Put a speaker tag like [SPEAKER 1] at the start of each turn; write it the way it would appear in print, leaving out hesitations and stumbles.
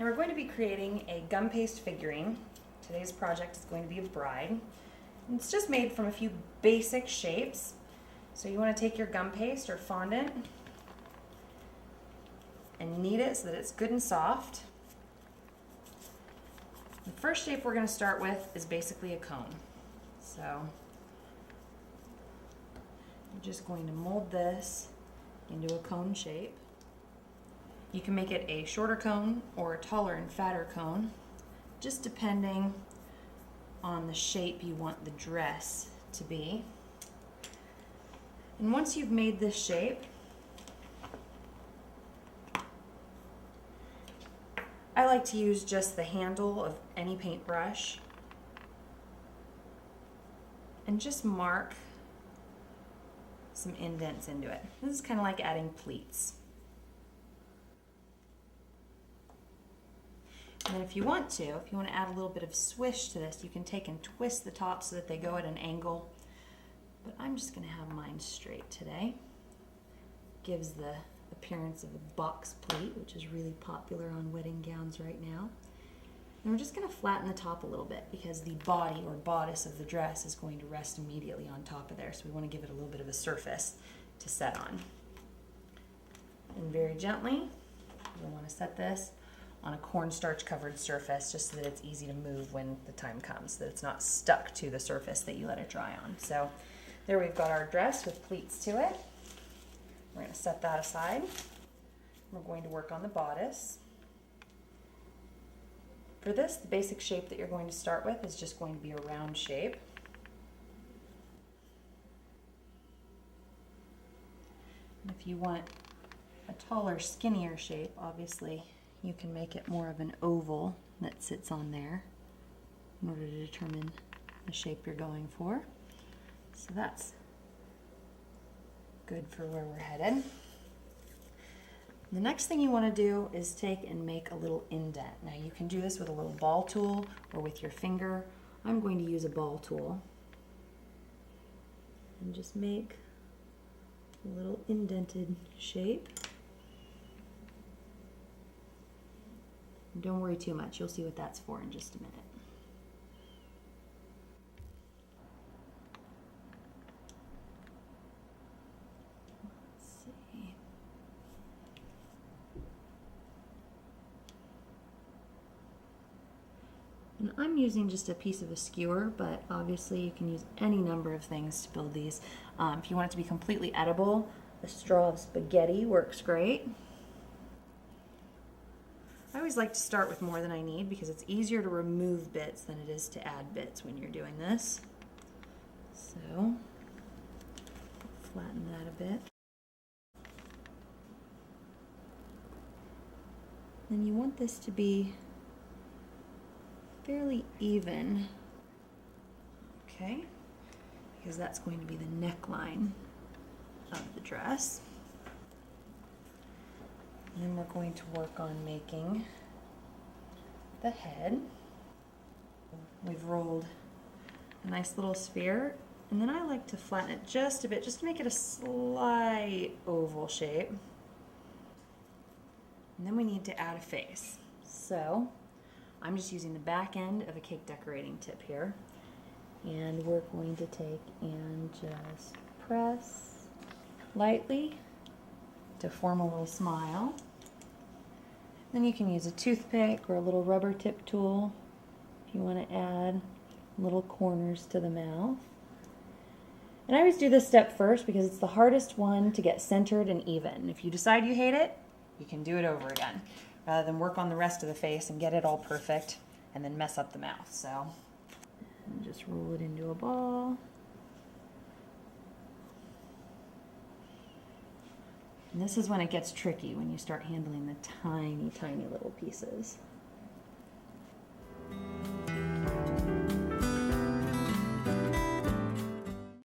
[SPEAKER 1] And we're going to be creating a gum paste figurine. Today's project is going to be a bride. And it's just made from a few basic shapes. So you want to take your gum paste or fondant and knead it so that it's good and soft. The first shape we're going to start with is basically a cone. So you're just going to mold this into a cone shape. You can make it a shorter cone or a taller and fatter cone, just depending on the shape you want the dress to be. And once you've made this shape, I like to use just the handle of any paintbrush and just mark some indents into it. This is kind of like adding pleats. And then if you want to add a little bit of swish to this, you can take and twist the top so that they go at an angle. But I'm just going to have mine straight today. Gives the appearance of a box pleat, which is really popular on wedding gowns right now. And we're just going to flatten the top a little bit because the body or bodice of the dress is going to rest immediately on top of there. So we want to give it a little bit of a surface to set on. And very gently, we want to set this on a cornstarch covered surface just so that it's easy to move when the time comes, so that it's not stuck to the surface that you let it dry on. So there we've got our dress with pleats to it. We're going to set that aside. We're going to work on the bodice. For this, the basic shape that you're going to start with is just going to be a round shape. And if you want a taller, skinnier shape, obviously you can make it more of an oval that sits on there in order to determine the shape you're going for. So that's good for where we're headed. The next thing you want to do is take and make a little indent. Now you can do this with a little ball tool or with your finger. I'm going to use a ball tool and just make a little indented shape. Don't worry too much, you'll see what that's for in just a minute. Let's see. And I'm using just a piece of a skewer, but obviously you can use any number of things to build these. If you want it to be completely edible, a straw of spaghetti works great. I always like to start with more than I need because it's easier to remove bits than it is to add bits when you're doing this. So, flatten that a bit. Then you want this to be fairly even, okay? Because that's going to be the neckline of the dress. And then we're going to work on making the head. We've rolled a nice little sphere, and then I like to flatten it just a bit, just to make it a slight oval shape. And then we need to add a face. So I'm just using the back end of a cake decorating tip here, and we're going to take and just press lightly to form a little smile. Then you can use a toothpick or a little rubber tip tool if you want to add little corners to the mouth. And I always do this step first because it's the hardest one to get centered and even. If you decide you hate it, you can do it over again, rather than work on the rest of the face and get it all perfect and then mess up the mouth. So just roll it into a ball. And this is when it gets tricky, when you start handling the tiny, tiny little pieces.